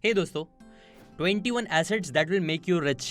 हे दोस्तों, 21 assets that will make you rich,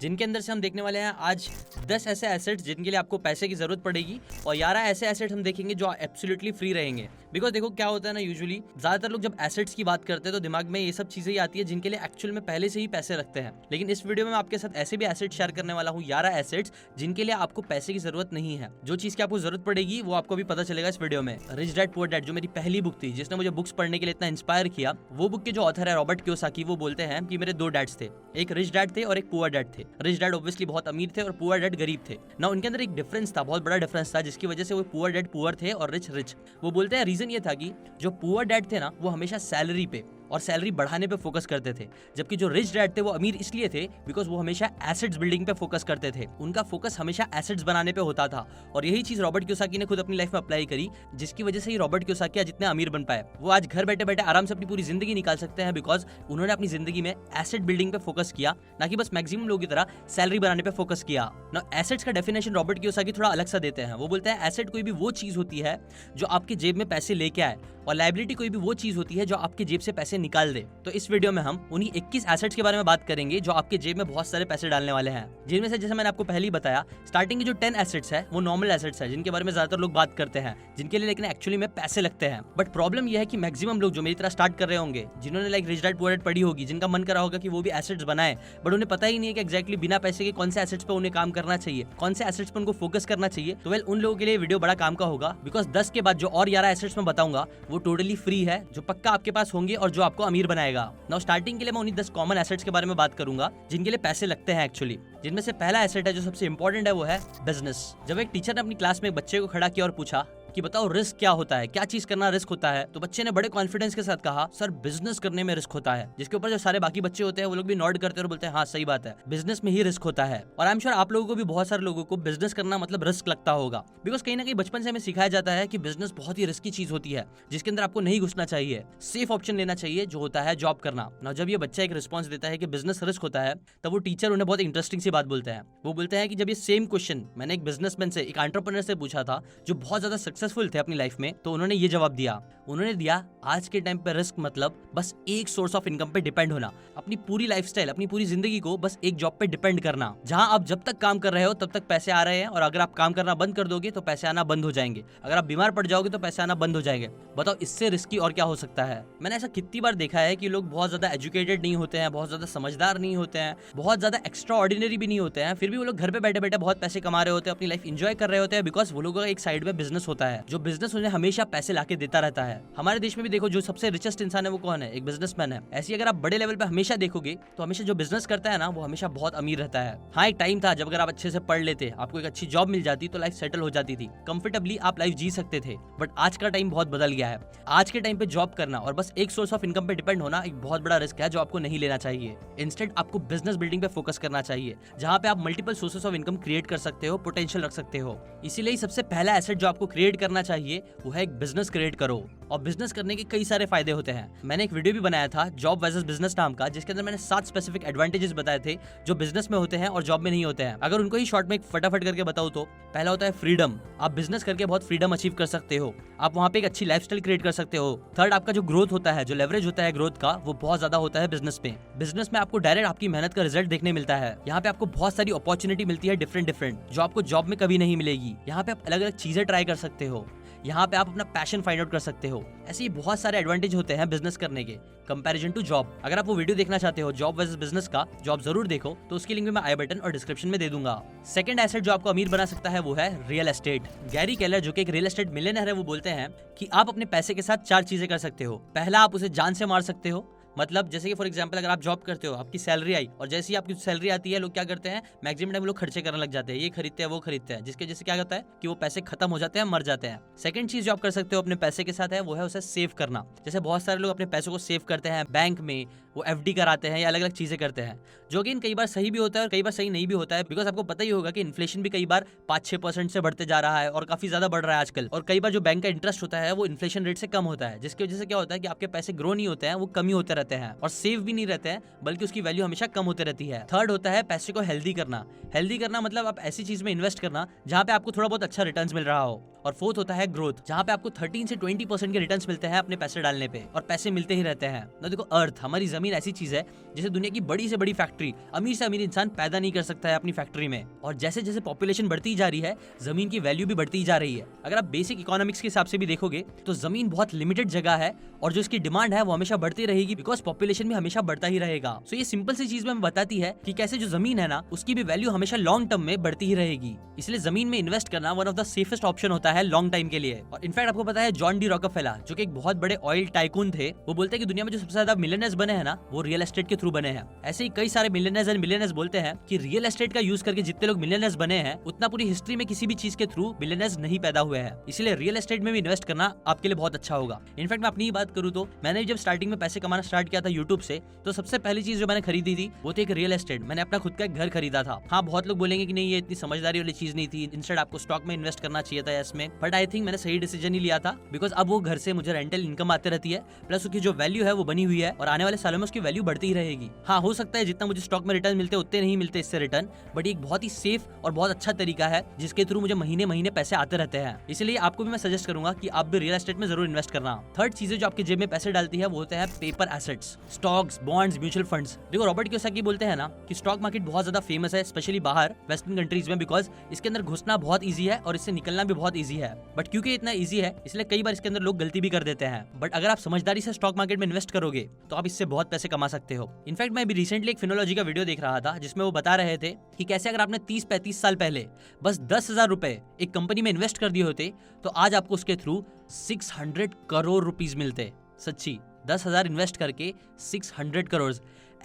जिनके अंदर से हम देखने वाले हैं आज 10 ऐसे एसेट्स जिनके लिए आपको पैसे की जरूरत पड़ेगी और 11 ऐसे एसेट हम देखेंगे जो एब्सोल्युटली फ्री रहेंगे। बिकॉज देखो क्या होता है ना, यूजुअली ज्यादातर लोग जब एसेट्स की बात करते हैं तो दिमाग में ये सब चीजें ही आती है जिनके लिए एक्चुअल में पहले से ही पैसे रखते हैं। लेकिन इस वीडियो में मैं आपके साथ ऐसे भी एसेट शेयर करने वाला हूँ, 11 एसेट्स जिनके लिए आपको पैसे की जरूरत नहीं है। जो चीज की आपको जरूरत पड़ेगी वो आपको भी पता चलेगा इस वीडियो में। रिच डैड पुअर डैड जो मेरी पहली बुक थी जिसने मुझे बुक्स पढ़ने के लिए इतना इंस्पायर किया, वो बुक के जो ऑथर है रॉबर्ट कियोसाकी, वो बोलते हैं कि मेरे 2 डैड्स थे, एक रिच डैड थे और एक पुअर डैड थे। रिच डैड ऑब्वियसली बहुत अमीर थे और पुअर डैड गरीब थे ना। उनके अंदर एक डिफरेंस था, बहुत बड़ा डिफरेंस था, जिसकी वजह से वो पुअर डैड पुअर थे और रिच रिच। वो बोलते हैं रीजन ये था कि जो पुअर डैड थे ना वो हमेशा सैलरी पे और सैलरी बढ़ाने पे फोकस करते थे, जबकि जो रिच डैड थे वो अमीर इसलिए थे बिकॉज वो हमेशा एसेट्स बिल्डिंग पे फोकस करते थे। उनका फोकस हमेशा एसेट्स बनाने पे होता था और यही चीज रॉबर्ट कियोसाकी ने खुद अपनी लाइफ में अप्लाई करी, जिसकी वजह से ही रॉबर्ट कियोसाकी आज इतने अमीर बन पाए। वो आज घर बैठे बैठे आराम से अपनी पूरी जिंदगी निकाल सकते हैं बिकॉज उन्होंने अपनी जिंदगी में एसेट बिल्डिंग पे फोकस किया, ना कि बस मैक्सिमम लोगों की तरह सैलरी बनाने पे फोकस किया ना। एसेट्स का डेफिनेशन रॉबर्ट कियोसाकी थोड़ा अलग सा देते हैं। वो बोलते हैं एसेट कोई भी वो चीज होती है जो आपके जेब में पैसे लेके आए और लायबिलिटी कोई भी वो चीज होती है जो आपके जेब से पैसे निकाल दे। तो इस वीडियो में हम उन्हीं 21 एसेट्स के बारे में बात करेंगे जो आपके जेब में बहुत सारे पैसे डालने वाले हैं, जिनमें से जैसे मैंने आपको पहले ही बताया, स्टार्टिंग के जो 10 एसेट्स है वो नॉर्मल एसेट्स है जिनके बारे में ज्यादातर लोग बात करते हैं, जिनके लिए लेकिन एक्चुअली में पैसे लगते हैं। बट प्रॉब्लम यह है कि मैक्सिमम लोग जो मेरी तरह स्टार्ट कर रहे होंगे, जिन्होंने like rich dad poor dad पढ़ी होगी, जिनका मन करा होगा कि वो भी एसेट्स बनाए, बट उन्हें पता ही नहीं है कि एक्जैक्टली बिना पैसे के कौन से एसेट्स पे उन्हें काम करना चाहिए, कौन से एसेट्स पे उनको फोकस करना चाहिए। तो वेल उन लोगों के लिए वीडियो बड़ा काम का होगा बिकॉज 10 के बाद जो और 11 एसेट्स मैं बताऊंगा वो टोटली फ्री है, जो पक्का आपके पास होंगे और जो आपको अमीर बनाएगा। नाउ स्टार्टिंग के लिए मैं उन्हीं 10 कॉमन एसेट्स के बारे में बात करूंगा जिनके लिए पैसे लगते हैं एक्चुअली। जिनमें से पहला एसेट है जो सबसे इंपॉर्टेंट है वो है बिजनेस। जब एक टीचर ने अपनी क्लास में एक बच्चे को खड़ा किया और पूछा कि बताओ रिस्क क्या होता है, क्या चीज करना रिस्क होता है, तो बच्चे ने बड़े कॉन्फिडेंस के साथ कहा सर बिजनेस करने में रिस्क होता है। जिसके ऊपर जो सारे बाकी बच्चे होते हैं वो लोग भी नॉड करते हैं और बोलते हैं हाँ सही बात है, बिजनेस में ही रिस्क होता है। और आई एम श्योर आप लोगों को भी, बहुत सारे लोगों को बिजनेस करना मतलब रिस्क लगता होगा बिकॉज कहीं ना कहीं बचपन से हमें सिखाया जाता है कि बिजनेस बहुत ही रिस्की चीज होती है जिसके अंदर आपको नहीं घुसना चाहिए, सेफ ऑप्शन लेना चाहिए जो होता है जॉब करना ना। जब ये बच्चा एक रिस्पॉन्स देता है कि बिजनेस रिस्क होता है, तब वो टीचर उन्हें बहुत इंटरेस्टिंग सी बात बोलते हैं। वो बोलते हैं कि जब ये सेम क्वेश्चन मैंने एक बिजनेसमैन से, एक एंटरप्रेन्योर से पूछा था जो बहुत ज्यादा सक्सेसफुल थे अपनी लाइफ में, तो उन्होंने ये जवाब दिया। उन्होंने दिया आज के टाइम पे रिस्क मतलब बस एक सोर्स ऑफ इनकम पे डिपेंड होना, अपनी पूरी लाइफस्टाइल, अपनी पूरी जिंदगी को बस एक जॉब पे डिपेंड करना, जहां आप जब तक काम कर रहे हो तब तक पैसे आ रहे हैं और अगर आप काम करना बंद कर दोगे तो पैसे आना बंद हो जाएंगे, अगर आप बीमार पड़ जाओगे तो पैसे आना बंद हो जाएंगे। बताओ इससे रिस्की और क्या हो सकता है। मैंने ऐसा कितनी बार देखा है कि लोग बहुत ज्यादा एजुकेटेड नहीं होते हैं, बहुत ज्यादा समझदार नहीं होते हैं, बहुत ज्यादा एक्स्ट्रा ऑर्डिनरी भी नहीं होते हैं, फिर भी वो लोग घर पे बैठे बैठे बहुत पैसे कमा रहे होते हैं, अपनी लाइफ एंजॉय कर रहे होते हैं बिकॉज वो लोगों का एक साइड में बिजनेस होता है, जो बिजनेस उन्हें हमेशा पैसे लाके देता रहता है। हमारे देश में भी देखो जो सबसे रिचेस्ट इंसान है वो कौन है, एक बिजनेसमैन है। ऐसे अगर आप बड़े लेवल पे हमेशा देखोगे तो हमेशा जो बिजनेस करता है ना वो हमेशा बहुत अमीर रहता है। हाँ एक टाइम था जब अगर आप अच्छे से पढ़ लेते, आपको एक अच्छी जॉब मिल जाती तो लाइफ सेटल हो जाती थी, कंफर्टेबली आप लाइफ जी सकते थे। बट आज का टाइम बहुत बदल गया है। आज के टाइम पे जॉब करना और बस एक सोर्स ऑफ इनकम पे डिपेंड होना एक बहुत बड़ा रिस्क है जो आपको नहीं लेना चाहिए। इंस्टेड आपको बिजनेस बिल्डिंग पे फोकस करना चाहिए, जहां पे आप multiple sources of income create कर सकते हो, पोटेंशियल रख सकते हो। इसीलिए सबसे पहला एसेट जो आपको क्रिएट करना चाहिए वो है एक बिजनेस क्रिएट करो। और बिजनेस करने के कई सारे फायदे होते हैं। मैंने एक वीडियो भी बनाया था जॉब वर्सेस बिजनेस नाम का, जिसके अंदर मैंने 7 स्पेसिफिक एडवांटेजेस बताए थे जो बिजनेस में होते हैं और जॉब में नहीं होते हैं। अगर उनको ही शॉर्ट में फटाफट करके बताऊं तो पहला होता है फ्रीडम। आप बिजनेस करके बहुत फ्रीडम अचीव कर सकते हो, आप वहां पे एक अच्छी लाइफस्टाइल क्रिएट कर सकते हो। थर्ड, आपका जो ग्रोथ होता है, जो लेवरेज होता है ग्रोथ का, वो बहुत ज्यादा होता है बिजनेस में। बिजनेस में आपको डायरेक्ट आपकी मेहनत का रिजल्ट देखने मिलता है। यहाँ पे आपको बहुत सारी अपॉर्चुनिटी मिलती है डिफरेंट जो आपको जॉब में कभी नहीं मिलेगी। यहाँ पे आप अलग अलग चीजें ट्राई कर सकते हो, यहाँ पे आप अपना पैशन फाइंड आउट कर सकते हो। ऐसे ही बहुत सारे एडवांटेज होते हैं बिजनेस करने के कंपैरिजन टू जॉब। अगर आप वो वीडियो देखना चाहते हो जॉब वर्सेस बिजनेस का, जो आप जरूर देखो, तो उसकी लिंक भी मैं आई बटन और डिस्क्रिप्शन में दे दूंगा। सेकंड एसेट जो आपको अमीर बना सकता है वो है रियल एस्टेट। गैरी केलर जो कि एक रियल एस्टेट मिलियनेयर है, वो बोलते हैं कि आप अपने पैसे के साथ 4 चीजें कर सकते हो। पहला, आप उसे जान से मार सकते हो। मतलब जैसे कि फॉर एग्जांपल अगर आप जॉब करते हो, आपकी सैलरी आई और जैसे ही आपकी सैलरी आती है, लोग क्या करते हैं, मैक्सिमम टाइम लोग खर्चे करने लग जाते हैं, ये खरीदते हैं वो खरीदते हैं, जिसके वजह से क्या होता है कि वो पैसे खत्म हो जाते हैं, मर जाते हैं। सेकंड चीज जो आप कर सकते हो अपने पैसे के साथ है वो है उसे सेव करना। जैसे बहुत सारे लोग अपने पैसों को सेव करते हैं बैंक में, वो एफडी कराते हैं या अलग अलग चीजें करते हैं, जो कि कई बार सही भी होता है और कई बार सही नहीं भी होता है। बिकॉज आपको पता ही होगा कि इन्फ्लेशन भी कई बार 5-6% से बढ़ते जा रहा है और काफी ज्यादा बढ़ रहा है आजकल। और कई बार जो बैंक का इंटरेस्ट होता है वो इन्फ्लेशन रेट से कम होता है, जिसकी वजह से क्या होता है कि आपके पैसे ग्रो नहीं होते हैं, वो कमी होते रहते हैं और सेव भी नहीं रहते हैं, बल्कि उसकी वैल्यू हमेशा कम होती रहती है। थर्ड होता है पैसे को हेल्दी करना। हेल्दी करना मतलब आप ऐसी चीज में इन्वेस्ट करना जहां पे आपको थोड़ा बहुत अच्छा रिटर्न्स मिल रहा हो। और फोर्थ होता है ग्रोथ, जहाँ पे आपको 13 से 20% के रिटर्न्स मिलते हैं अपने पैसे डालने पे, और पैसे मिलते ही रहते हैं ना। देखो अर्थ, हमारी जमीन ऐसी चीज है जिसे दुनिया की बड़ी से बड़ी फैक्ट्री अमीर से अमीर इंसान पैदा नहीं कर सकता है अपनी फैक्ट्री में, और जैसे जैसे पॉपुलेशन बढ़ती जा रही है जमीन की वैल्यू भी बढ़ती जा रही है। अगर आप बेसिक इकोनॉमिक्स के हिसाब से भी देखोगे तो जमीन बहुत लिमिटेड जगह है और जो इसकी डिमांड है वो हमेशा बढ़ती रहेगी, बिकॉज पॉपुलेशन भी हमेशा बढ़ता ही रहेगा। सो ये सिंपल सी चीज में बताती है कि कैसे जो जमीन है ना उसकी भी वैल्यू हमेशा लॉन्ग टर्म में बढ़ती ही रहेगी। इसलिए जमीन में इन्वेस्ट करना one of the safest option होता है लॉन्ग टाइम के लिए। और इनफैक्ट आपको पता है जॉन डी रॉकफेलर जो कि एक बहुत बड़े ऑयल टाइकून थे, वो बोलते हैं कि दुनिया में जो सबसे ज्यादा मिलियनेयर्स बने हैं ना वो रियल एस्टेट के थ्रू बने हैं। ऐसे ही कई सारे मिलियनेयर्स बोलते हैं कि रियल एस्टेट का यूज करके जितने लोग मिलियनेयर्स बने हैं उतना पूरी हिस्ट्री में किसी भी चीज के थ्रू मिलियनेयर्स नहीं पैदा हुए हैं। इसलिए रियल एस्टेट में भी इन्वेस्ट करना आपके लिए बहुत अच्छा होगा। इनफैक्ट मैं अपनी बात करूँ तो मैंने जब स्टार्टिंग में पैसे कमाना स्टार्ट किया था यूट्यूब से, तो सबसे पहली चीज जो मैंने खरीदी थी वो थी एक रियल एस्टेट। मैंने अपना खुद का एक घर खरीदा था। हाँ, बहुत लोग बोलेंगे कि नहीं ये इतनी समझदारी वाली चीज नहीं थी, इंस्टेड आपको स्टॉक में इन्वेस्ट करना चाहिए था इसमें, बट आई थिंक मैंने सही डिसीजन ही लिया था, बिकॉज अब वो घर से मुझे रेंटल इनकम आती रहती है, प्लस उसकी जो वैल्यू है वो बनी हुई है और आने वाले सालों में उसकी वैल्यू बढ़ती ही रहेगी। हाँ, हो सकता है जितना मुझे स्टॉक में रिटर्न मिलते उतने नहीं मिलते इससे रिटर्न, बट एक बहुत ही सेफ और बहुत अच्छा तरीका है जिसके थ्रू मुझे महीने महीने पैसे आते रहते हैं। इसलिए आपको भी मैं सजेस्ट करूंगा कि आप भी रियल एस्टेट में जरूर इन्वेस्ट करना। थर्ड चीजें जो आपके जेब में पैसे डालती है वो होते हैं paper assets, stocks, bonds, mutual funds. देखो रॉबर्ट कियोसाकी बोलते हैं ना कि स्टॉक मार्केट बहुत ज्यादा फेमस है स्पेशली बाहर वेस्टर्न कंट्रीज में, बिकॉज इसके अंदर घुसना बहुत ईजी है और इससे निकलना भी बहुत ईजी है। बट क्योंकि इतना ईजी है इसलिए कई बार इसके अंदर लोग गलती भी कर देते हैं। बट अगर आप समझदारी से स्टॉक मार्केट में इन्वेस्ट करोगे तो आप इससे बहुत पैसे कमा सकते हो। इनफैक्ट मैं अभी रिसेंटली एक फिनोलॉजी का वीडियो देख रहा था जिसमें वो बता रहे थे कि कैसे अगर आपने 30-35 साल पहले बस 10,000 रुपए एक कंपनी में इन्वेस्ट कर दिए होते तो आज आपको उसके थ्रू 600 करोड़ रुपीस मिलते। सच्ची, 10,000 इन्वेस्ट करके 600 करोड़,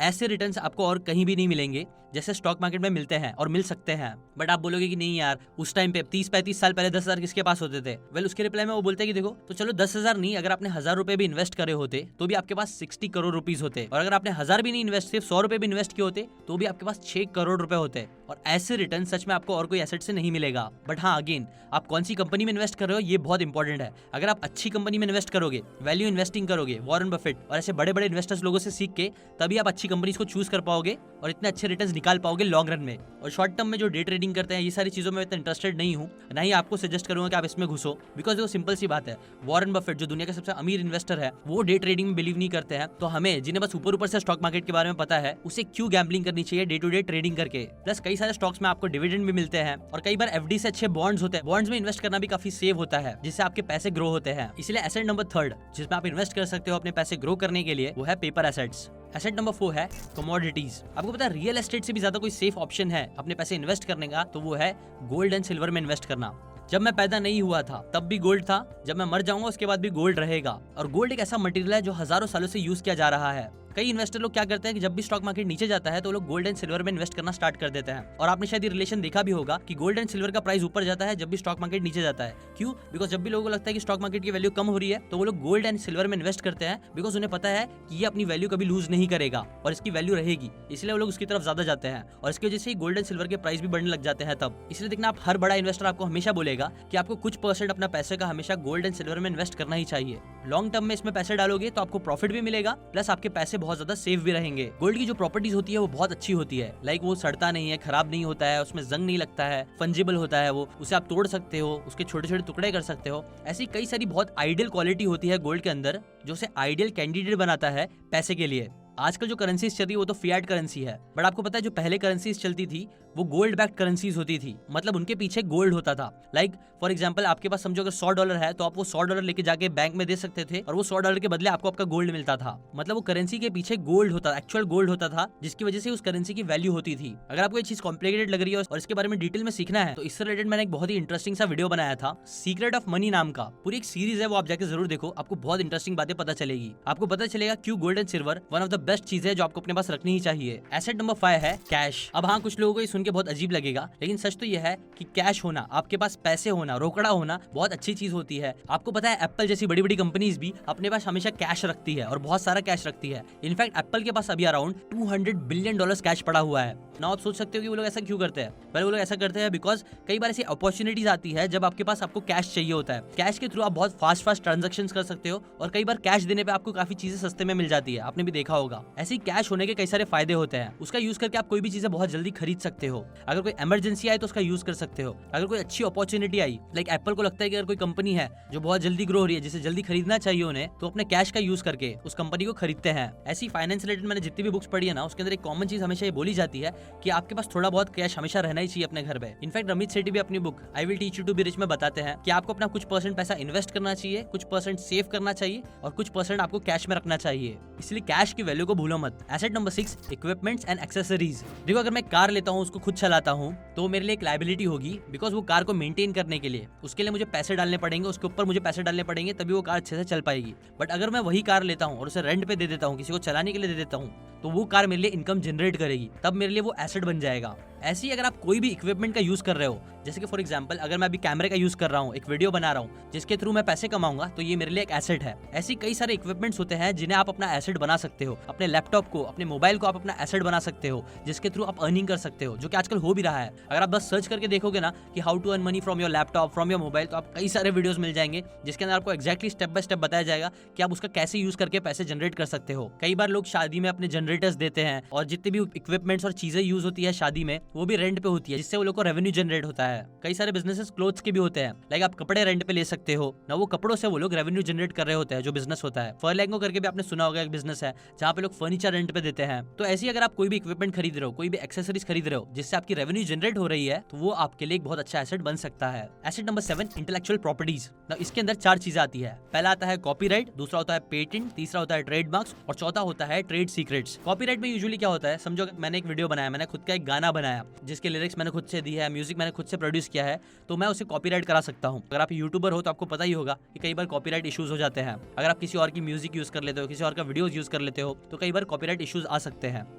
ऐसे रिटर्न्स आपको और कहीं भी नहीं मिलेंगे जैसे स्टॉक मार्केट में मिलते हैं और मिल सकते हैं। बट आप बोलोगे कि नहीं यार, उस टाइम पे 30-35 साल पहले 10,000 किसके पास होते थे? वेल, उसके रिप्लाई में वो बोलते हैं कि देखो तो चलो 10,000 नहीं, अगर आपने 1,000 रुपए भी इन्वेस्ट करे होते तो भी आपके पास 60 करोड़ रुपीस होते, और अगर आपने 1,000 भी नहीं इन्वेस्ट, सिर्फ 100 रुपए भी इन्वेस्ट किए होते तो भी आपके पास 6 करोड़ रुपए होते। और ऐसे रिटर्न सच में आपको और कोई एसेट से नहीं मिलेगा। बट हाँ, अगेन आप कौन सी कंपनी में इन्वेस्ट कर रहे हो ये बहुत इंपॉर्टेंट है। अगर आप अच्छी कंपनी में इन्वेस्ट करोगे, वैल्यू इन्वेस्टिंग करोगे, वॉरेन बफेट और ऐसे बड़े बड़े इन्वेस्टर्स लोगों से सीख के, तभी आप अच्छी कंपनीज को चूज कर पाओगे और इतने अच्छे रिटर्न्स निकाल पाओगे लॉन्ग रन में। और शॉर्ट टर्म में जो डे ट्रेडिंग करते हैं ये सारी चीजों में इतना इंटरेस्टेड नहीं हूँ, ना ही आपको सजेस्ट करूंगा कि आप इसमें घुसो, बिकॉज वो सिंपल सी बात है, वॉरेन बफेट जो दुनिया के सबसे अमीर इन्वेस्टर है वो डे ट्रेडिंग में बिलीव नहीं करते हैं। तो हमें जिन्हें बस ऊपर ऊपर से स्टॉक मार्केट के बारे में पता है उसे क्यों गैम्बलिंग करनी चाहिए डे टू डे ट्रेडिंग करके। प्लस कई सारे स्टॉक्स में आपको डिविडेंड भी मिलते हैं और कई बार एफडी से अच्छे बॉन्ड्स होते हैं। बॉन्ड्स में इन्वेस्ट करना भी काफी सेफ होता है जिससे आपके पैसे ग्रो होते हैं। इसलिए एसेट नंबर 3 जिसमें आप इन्वेस्ट कर सकते हो अपने पैसे ग्रो करने के लिए वो है पेपर एसेट्स। एसेट नंबर 4 है कमोडिटीज। आपको पता है रियल एस्टेट से भी ज्यादा कोई सेफ ऑप्शन है अपने पैसे इन्वेस्ट करने का, तो वो है गोल्ड एंड सिल्वर में इन्वेस्ट करना। जब मैं पैदा नहीं हुआ था तब भी गोल्ड था, जब मैं मर जाऊंगा उसके बाद भी गोल्ड रहेगा। और गोल्ड एक ऐसा मटेरियल है जो हजारों सालों से यूज किया जा रहा है। कई इन्वेस्टर लोग क्या करते हैं कि जब भी स्टॉक मार्केट नीचे जाता है तो लोग गोल्ड एंड सिल्वर में इन्वेस्ट करना स्टार्ट कर देते हैं। और आपने शायद ये रिलेशन देखा भी होगा कि गोल्ड एंड सिल्वर का प्राइस ऊपर जाता है जब भी स्टॉक मार्केट नीचे जाता है। क्यों? बिकॉज जब भी लोगों को लगता है कि स्टॉक मार्केट की वैल्यू कम हो रही है तो वो लोग गोल्ड एंड सिल्वर में इन्वेस्ट करते हैं, बिकॉज उन्हें पता है कि ये अपनी वैल्यू कभी लूज नहीं करेगा और इसकी वैल्यू रहेगी, इसलिए वो लोग उसकी तरफ ज्यादा जाते हैं और इसकी वजह से गोल्ड एंड सिल्वर के प्राइस भी बढ़ने लग जाते हैं तब। इसलिए देखना, आप हर बड़ा इन्वेस्टर आपको हमेशा बोलेगा कि आपको कुछ % अपना पैसे का हमेशा गोल्ड एंड सिल्वर में इन्वेस्ट करना ही चाहिए। लॉन्ग टर्म में इसमें पैसे डालोगे तो आपको प्रॉफिट भी मिलेगा, प्लस आपके पैसे बहुत ज्यादा सेफ भी रहेंगे। गोल्ड की जो प्रॉपर्टीज होती है वो बहुत अच्छी होती है, लाइक वो सड़ता नहीं है, खराब नहीं होता है, उसमें जंग नहीं लगता है, फंजिबल होता है, वो उसे आप तोड़ सकते हो, उसके छोटे छोटे टुकड़े कर सकते हो। ऐसी कई सारी बहुत आइडियल क्वालिटी होती है गोल्ड के अंदर जो उसे आइडियल कैंडिडेट बनाता है पैसे के लिए। आजकल जो करेंसीज चल रही है वो तो फियाट करेंसी है, बट आपको पता है जो पहले करेंसीज चलती थी वो गोल्ड बैक्ड करेंसीज होती थी, मतलब उनके पीछे गोल्ड होता था। लाइक फॉर एग्जांपल आपके पास समझो अगर $100 है तो आप वो $100 लेके जाके बैंक में दे सकते थे और वो $100 के बदले आपको आपका गोल्ड मिलता था। मतलब वो करेंसी के पीछे गोल्ड होता, एक्चुअल गोल्ड होता था, जिसकी वजह से उस करेंसी की वैल्यू होती थी। अगर आपको ये चीज कॉम्प्लिकेटेड लग रही है और इसके बारे में डिटेल में सीखना है तो इससे रिलेटेड मैंने एक बहुत ही इंटरेस्टिंग सा वीडियो बनाया था, सीक्रेट ऑफ मनी नाम का। पूरी एक सीरीज है, वो आप जाके जरूर देखो, आपको बहुत इंटरेस्टिंग बातें पता चलेगी। आपको पता चलेगा क्यों gold and silver one of the best चीज है जो आपको अपने पास रखनी ही चाहिए। एसेट नंबर 5 है कैश। अब हाँ, कुछ लोगों को ये सुन के बहुत अजीब लगेगा, लेकिन सच तो यह है कि कैश होना, आपके पास पैसे होना, रोकड़ा होना बहुत अच्छी चीज होती है। आपको पता है एप्पल जैसी बड़ी बड़ी कंपनीज भी अपने पास हमेशा कैश रखती है और बहुत सारा कैश रखती है। इनफैक्ट एप्पल के पास अभी अराउंड $200 बिलियन कैश पड़ा हुआ है। ना आप सोच सकते हो कि वो लोग ऐसा क्यों करते हैं। पर वो लोग ऐसा करते हैं बिकॉज कई बार ऐसी अपॉर्चुनिटीज आती है जब आपके पास आपको कैश चाहिए होता है। कैश के थ्रू आप बहुत फास्ट ट्रांजेक्शन कर सकते हो और कई बार कैश देने पे आपको काफी चीजें सस्ते में मिल जाती है, आपने भी देखा होगा। ऐसे ही कैश होने के कई सारे फायदे होते हैं, उसका यूज करके आप कोई भी चीजें बहुत जल्दी खरीद सकते हो। अगर कोई इमरजेंसी आए तो उसका यूज कर सकते हो। अगर कोई अच्छी अपॉर्चुनिटी आई, लाइक एप्पल को लगता है कि अगर कोई कंपनी है जो बहुत जल्दी ग्रो हो रही है, जिसे जल्दी खरीदना चाहिए उन्हें, तो अपने कैश का यूज करके उस कंपनी को खरीदते हैं। ऐसी फाइनेंस रिलेटेड मैंने जितनी भी बुक्स पढ़ी है ना, उसके अंदर एक कॉमन चीज हमेशा ये बोली जाती है कि आपके पास थोड़ा बहुत कैश हमेशा रहना ही चाहिए अपने घर में। इनफैक्ट रमित सेठी भी अपनी book I will teach you to be rich में बताते हैं कि आपको अपना कुछ % पैसा इन्वेस्ट करना चाहिए, कुछ % सेव करना चाहिए और कुछ % आपको कैश में रखना चाहिए। इसलिए कैश की वैल्यू को भूलो मत। Asset number 6, equipments and accessories. देखो, अगर मैं कार लेता हूँ, उसको खुद चलाता हूँ, तो मेरे लिए एक लायबिलिटी होगी, बिकॉज वो कार को मेंटेन करने के लिए उसके लिए मुझे पैसे डालने पड़ेंगे, उसके ऊपर मुझे पैसे डालने पड़ेंगे, तभी वो कार अच्छे से चल पाएगी। बट अगर मैं वही कार लेता हूँ और उसे रेंट पे दे देता हूँ, किसी को चलाने के लिए दे देता हूँ, तो वो कार मेरे लिए इनकम जनरेट करेगी, तब मेरे लिए वो एसेट बन जाएगा। ऐसे ही अगर आप कोई भी इक्विपमेंट का यूज कर रहे हो, जैसे कि फॉर एग्जांपल अगर मैं अभी कैमरे का यूज कर रहा हूँ, एक वीडियो बना रहा हूँ जिसके थ्रू मैं पैसे कमाऊंगा, तो ये मेरे लिए एक एसेट है। ऐसी कई सारे इक्विपमेंट्स होते हैं जिन्हें आप अपना एसेट बना सकते हो। अपने लैपटॉप को, अपने मोबाइल को आप अपना एसेट बना सकते हो, जिसके थ्रू आप अर्निंग कर सकते हो, जो कि आजकल हो भी रहा है। अगर आप बस सर्च करके देखोगे ना कि how to earn money from your laptop, from your mobile, तो आप कई सारे वीडियोस मिल जाएंगे जिसके अंदर आपको एक्जैक्टली स्टेप बाय स्टेप बताया जाएगा कि आप उसका कैसे यूज करके पैसे जनरेट कर सकते हो। कई बार लोग शादी में अपने जनरेटर्स देते हैं और जितने भी इक्विपमेंट्स और चीजें यूज होती है शादी में, वो भी रेंट पे होती है, जिससे वो लोग को रेवेन्यू जनरेट होता है। कई सारे बिजनेसेस क्लोथ्स के भी होते हैं, लाइक आप कपड़े रेंट पे ले सकते हो ना, वो कपड़ों से वो लोग रेवेन्यू जनरेट कर रहे होते हैं, जो बिजनेस होता है। फर्लैंगो करके भी आपने सुना होगा, एक बिजनेस है जहाँ पे लोग फर्नीचर रेंट पे देते हैं। तो ऐसे ही अगर आप कोई भी इक्विपमेंट खरीद रहे हो, कोई भी एक्सेसरीज खरीद रहे हो जिससे आपकी रेवेन्यू जनरेट हो रही है, तो वो आपके लिए एक बहुत अच्छा एसेट बन सकता है। Asset number 7, intellectual properties. इसके अंदर 4 चीजें आती है। पहला आता है कॉपीराइट, दूसरा होता है पेटेंट, तीसरा होता है ट्रेडमार्क्स और चौथा होता है ट्रेड सीक्रेट्स। कॉपीराइट में यूजुअली क्या होता है, समझो मैंने एक वीडियो बनाया, मैंने खुद का एक गाना बनाया जिसके लिरिक्स मैंने खुद से दी है, म्यूजिक मैंने खुद से प्रोड्यूस किया है, तो मैं उसे कॉपीराइट करा सकता हूँ। अगर आप यूट्यूबर हो तो आपको पता ही होगा कि कई बार कॉपीराइट इश्यूज हो जाते हैं। अगर आप किसी और की म्यूजिक यूज कर लेते हो, किसी और का वीडियोस यूज कर लेते हो, तो कई बार कॉपीराइट इश्यूज आ सकते हैं,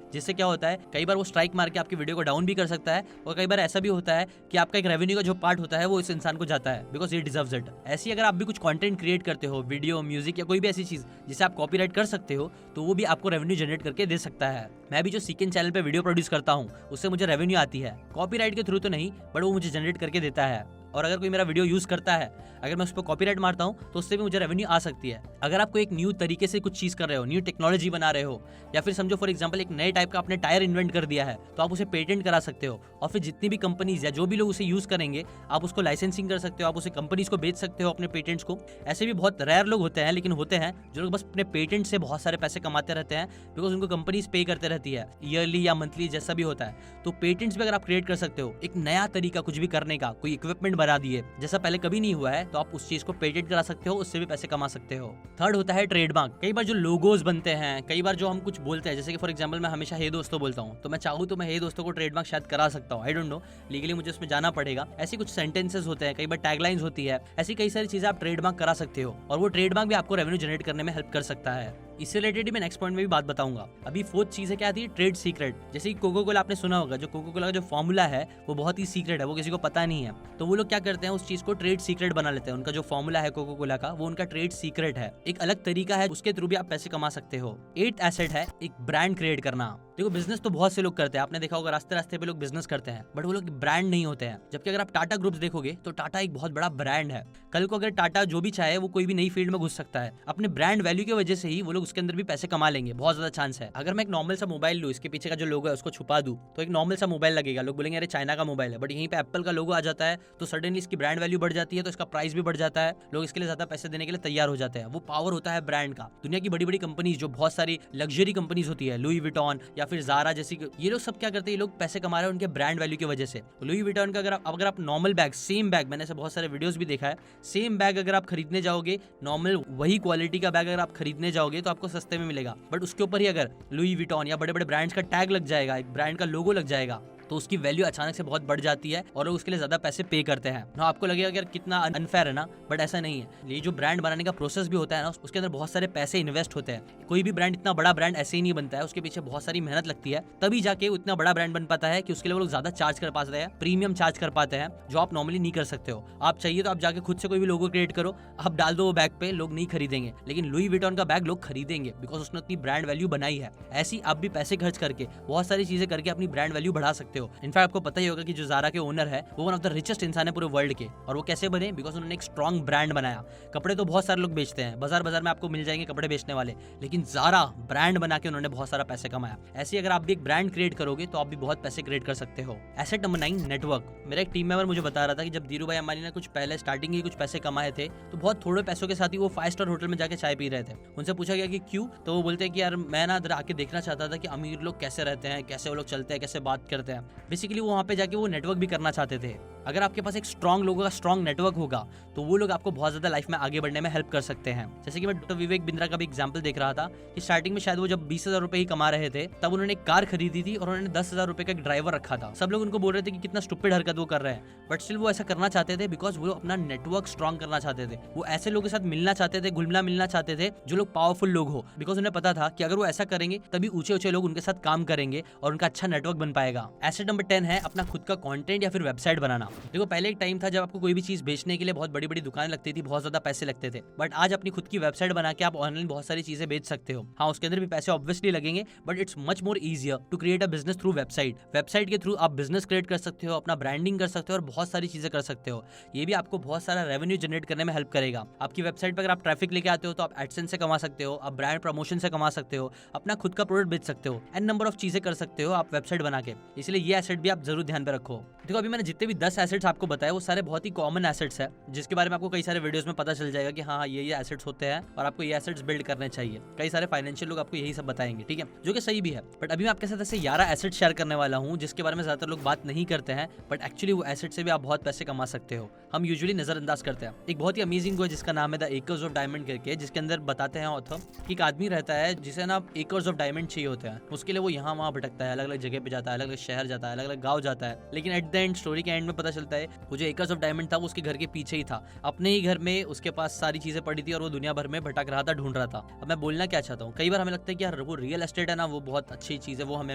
जिससे क्या होता है, कई बार वो स्ट्राइक मार के आपकी वीडियो को डाउन भी कर सकता है और कई बार ऐसा भी होता है कि आपका एक रेवेन्यू का जो पार्ट होता है वो इस इंसान को जाता है, बिकॉज ये डिजर्व्स इट। ऐसी अगर आप भी कुछ कंटेंट क्रिएट करते हो, वीडियो, म्यूजिक या कोई भी ऐसी चीज जिसे आप कॉपीराइट कर सकते हो, तो वो भी आपको रेवेन्यू जनरेट करके दे सकता है। मैं भी जो सीकेन चैनल पे वीडियो प्रोड्यूस करता हूँ, उससे मुझे रेवेन्यू आती है, कॉपीराइट के थ्रू तो नहीं, बट वो मुझे जनरेट करके देता है। और अगर कोई मेरा वीडियो यूज करता है, अगर मैं उस पर कॉपीराइट मारता हूँ, तो उससे भी मुझे रेवेन्यू आ सकती है। अगर आप कोई एक न्यू तरीके से कुछ चीज कर रहे हो, न्यू टेक्नोलॉजी बना रहे हो, या फिर समझो फॉर एग्जांपल एक नए टाइप का आपने टायर इन्वेंट कर दिया है, तो आप उसे पेटेंट करा सकते हो और फिर जितनी भी कंपनीज या जो भी लोग उसे यूज करेंगे, आप उसको लाइसेंसिंग कर सकते हो, आप उसे कंपनीज को बेच सकते हो अपने पेटेंट्स को। ऐसे भी बहुत रेयर लोग होते हैं, लेकिन होते हैं जो लोग बस अपने पेटेंट से बहुत सारे पैसे कमाते रहते हैं, बिकॉज उनको कंपनीज पे करते रहती है ईयरली या मंथली, जैसा भी होता है। तो पेटेंट्स भी अगर आप क्रिएट कर सकते हो, एक नया तरीका कुछ भी करने का, कोई इक्विपमेंट बना दिए जैसा पहले कभी नहीं हुआ है, तो आप उस चीज को पेटेंट करा सकते हो, उससे भी पैसे कमा सकते हो। थर्ड होता है ट्रेडमार्क। कई बार जो लोगोज बनते हैं, कई बार जो हम कुछ बोलते हैं, जैसे कि फॉर एग्जांपल मैं हमेशा हे दोस्तों बोलता हूँ, तो मैं चाहूँ तो मैं हे दोस्तों को ट्रेडमार्क शायद करा सकता हूँ, आई डोंट नो, लीगली मुझे उसमें जाना पड़ेगा। ऐसी कुछ सेंटेंसेस होते हैं, कई बार टैगलाइंस होती है, ऐसी कई सारी चीजें आप ट्रेडमार्क करा सकते हो और वो ट्रेडमार्क भी आपको रेवेन्यू जनरेट करने में हेल्प कर सकता है। इससे रिलेटेड मैं नेक्स्ट पॉइंट में भी बात बताऊंगा। अभी 4th चीज है, क्या आती है, ट्रेड सीक्रेट। जैसे कि कोको कोला आपने सुना होगा, जो कोको कोला का जो फॉर्मूला है वो बहुत ही सीक्रेट है, वो किसी को पता नहीं है, तो वो लोग क्या करते हैं, उस चीज को ट्रेड सीक्रेट बना लेते हैं। उनका जो फॉर्मूला है कोको कोला का, वो उनका ट्रेड सीक्रेट है, एक अलग तरीका है, उसके थ्रू भी आप पैसे कमा सकते हो। 8th एसेट है एक ब्रांड क्रिएट करना। देखो, बिजनेस तो बहुत से लोग करते हैं, आपने देखा होगा रास्ते रास्ते पे लोग बिजनेस करते हैं, बट वो लोग ब्रांड नहीं होते हैं। जबकि अगर आप टाटा ग्रुप्स देखोगे तो टाटा एक बहुत बड़ा ब्रांड है। कल को अगर टाटा जो भी चाहे वो कोई भी नई फील्ड में घुस सकता है, अपने ब्रांड वैल्यू की वजह से ही वो लोग उसके अंदर भी पैसे कमा लेंगे, बहुत ज्यादा चांस है। अगर मैं एक नॉर्मल सा मोबाइल लूं, इसके पीछे का जो लोगो है उसको छुपा दूं, तो एक नॉर्मल सा मोबाइल लगेगा, लोग बोलेंगे अरे चाइना का मोबाइल है, बट यहीं पे एप्पल का लोगो आ जाता है, तो सडनली इसकी ब्रांड वैल्यू बढ़ जाती है, तो इसका प्राइस भी बढ़ जाता है, लोग इसके लिए ज्यादा पैसे देने के लिए तैयार हो जाते हैं। वो पावर होता है ब्रांड का। दुनिया की बड़ी बड़ी कंपनीज, जो बहुत सारी लग्जरी कंपनीज होती है, लुई विटॉन या फिर ज़ारा जैसी, ये लोग सब क्या करते हैं, ये लोग पैसे कमा रहे हैं उनके ब्रांड वैल्यू की वजह से। लुई विटॉन का अगर आप नॉर्मल बैग, सेम बैग, मैंने ऐसे बहुत सारे वीडियोस भी देखा है, सेम बैग अगर आप खरीदने जाओगे, नॉर्मल वही क्वालिटी का बैग अगर आप खरीदने जाओगे तो आपको सस्ते में मिलेगा, बट उसके ऊपर ही अगर लुई विटॉन या बड़े बड़े ब्रांड्स का टैग लग जाएगा, एक ब्रांड का लोगो लग जाएगा, तो उसकी वैल्यू अचानक से बहुत बढ़ जाती है और लोग उसके लिए ज्यादा पैसे पे करते हैं ना। आपको लगेगा कि यार कितना अनफेयर है ना, बट ऐसा नहीं है। ये जो ब्रांड बनाने का प्रोसेस भी होता है ना, उसके अंदर बहुत सारे पैसे इन्वेस्ट होते हैं। कोई भी ब्रांड इतना बड़ा ब्रांड ऐसे ही नहीं बनता है, उसके पीछे बहुत सारी मेहनत लगती है, तभी जाके वो इतना बड़ा ब्रांड बन पाता है कि उसके लिए वो लोग ज्यादा चार्ज कर पाते हैं, प्रीमियम चार्ज कर पाते हैं, जो आप नॉर्मली नहीं कर सकते हो। आप चाहिए तो आप जाके खुद से कोई भी लोगो क्रिएट करो, आप डाल दो वो बैग पे, लोग नहीं खरीदेंगे, लेकिन लुई विटॉन का बैग लोग खरीदेंगे बिकॉज उसने अपनी ब्रांड वैल्यू बनाई है। ऐसी आप भी पैसे खर्च करके बहुत सारी चीजें करके अपनी ब्रांड वैल्यू बढ़ा सकते हो। इनफैक्ट आपको पता ही होगा कि जो ज़ारा के ओनर है वो वन ऑफ द रिचेस्ट इंसान है पूरे वर्ल्ड के, और वो कैसे बने? बिकॉज उन्होंने एक स्ट्रॉन्ग ब्रांड बनाया। कपड़े तो बहुत सारे लोग बेचते हैं, बाजार बाजार में आपको मिल जाएंगे कपड़े बेचने वाले, लेकिन ज़ारा ब्रांड बना के उन्होंने बहुत सारा पैसे कमाया। ऐसे अगर आप भी एक ब्रांड क्रिएट करोगे तो आप भी बहुत पैसे क्रिएट कर सकते हो। Asset number 9, network. मेरा एक टीम मेंबर मुझे बता रहा था कि जब धीरू भाई अंबानी ने कुछ पहले स्टार्टिंग ही कुछ पैसे कमाए थे तो बहुत थोड़े पैसों के साथ ही वो 5 स्टार होटल में जाके चाय पी रहे थे। उनसे पूछा गया कि क्यों, तो वो बोलते हैं कि यार मैं ना इधर आके देखना चाहता था कि अमीर लोग कैसे रहते हैं, कैसे वो लोग चलते हैं, कैसे बात करते हैं। बेसिकली वो वहाँ पे जाके वो नेटवर्क भी करना चाहते थे। अगर आपके पास एक स्ट्रॉन्ग लोगों का स्ट्रॉन्ग नेटवर्क होगा तो वो लोग आपको बहुत ज्यादा लाइफ में आगे बढ़ने में हेल्प कर सकते हैं। जैसे कि मैं डॉक्टर विवेक बिंद्रा का भी एग्जांपल देख रहा था कि स्टार्टिंग में शायद वो जब 20,000 रुपए ही कमा रहे थे तब उन्होंने एक कार खरीदी थी और उन्होंने 10,000 रुपए का एक ड्राइवर रखा था। सब लोग उनको बोल रहे थे कि कितना स्टूपिड हरकत वो कर रहे हैं, बट स्टिल वो ऐसा करना चाहते थे बिकॉज वो अपना नेटवर्क स्ट्रॉन्ग करना चाहते थे। वो ऐसे लोगों के साथ मिलना चाहते थे, घुलना मिलना चाहते थे जो लोग पावरफुल लोग हो, बिकॉज उन्हें पता था कि अगर वो ऐसा करेंगे तभी ऊंचे ऊंचे लोग उनके साथ काम करेंगे और उनका अच्छा नेटवर्क बन पाएगा। एसेट नंबर 10 है अपना खुद का कंटेंट या फिर वेबसाइट बनाना। देखो पहले एक टाइम था जब आपको कोई भी चीज बेचने के लिए बहुत बड़ी बड़ी दुकानें लगती थी, बहुत ज्यादा पैसे लगते थे, बट आज अपनी खुद की वेबसाइट बना के आप ऑनलाइन बहुत सारी चीजें बेच सकते हो। हाँ, उसके अंदर भी पैसे ऑब्वियसली लगेंगे, but it's much more easier to create a business through website. Website के थ्रू आप बिजनेस क्रिएट कर सकते हो, अपना ब्रांडिंग कर सकते हो और बहुत सारी चीजें कर सकते हो। ये भी आपको बहुत सारा रेवेन्यू जनरेट करने में हेल्प करेगा। आपकी वेबसाइट पर अगर आप ट्रैफिक लेके आते हो तो आप एडसेंस से कमा सकते हो, आप ब्रांड प्रमोशन से कमा सकते हो, अपना खुद का प्रोडक्ट बेच सकते हो, एंड नंबर ऑफ चीजें कर सकते हो आप वेबसाइट बना के। इसलिए ये एसेट भी आप जरूर ध्यान पे रखो। देखो अभी मैंने जितने भी 10 एसेट्स आपको बताए वो सारे बहुत ही कॉमन एसेट्स है, जिसके बारे में आपको कई सारे वीडियोस में पता चल जाएगा कि हाँ ये एसेट्स होते हैं और आपको ये एसेट्स बिल्ड करने चाहिए। कई सारे फाइनेंशियल लोग आपको यही सब बताएंगे, ठीक है, जो कि सही भी है। बट अभी मैं आपके साथ ऐसे 11 एसेट शेयर करने वाला हूँ जिसके बारे में ज्यादातर लोग बात नहीं करते हैं, बट एक्चुअली वो एसेट से भी आप बहुत पैसे कमा सकते हो। हम यूजुअली नजरअंदाज करते हैं। एक बहुत ही अमेजिंग है जिसका नाम है द एकर्स ऑफ डायमंड करके, जिसके अंदर बताते हैं ऑथर कि एक आदमी रहता है जिसे ना एकर्स ऑफ डायमंड चाहिए होते हैं। उसके लिए वो यहाँ वहाँ भटकता है, अलग अलग जगह पे जाता है, अलग अलग शहर जाता है, अलग अलग गाँव जाता है, लेकिन एट द एंड स्टोरी के एंड में पता चलता है वो जो एकर्स ऑफ डायमंड था वो उसके घर के पीछे ही था। अपने ही घर में उसके पास सारी चीजें पड़ी थी और वो दुनिया भर में भटक रहा था, ढूंढ रहा था। अब मैं बोलना क्या चाहता हूँ, कई बार हमें लगता है कि यार वो रियल एस्टेट है ना, वो बहुत अच्छी चीज है, वो हमें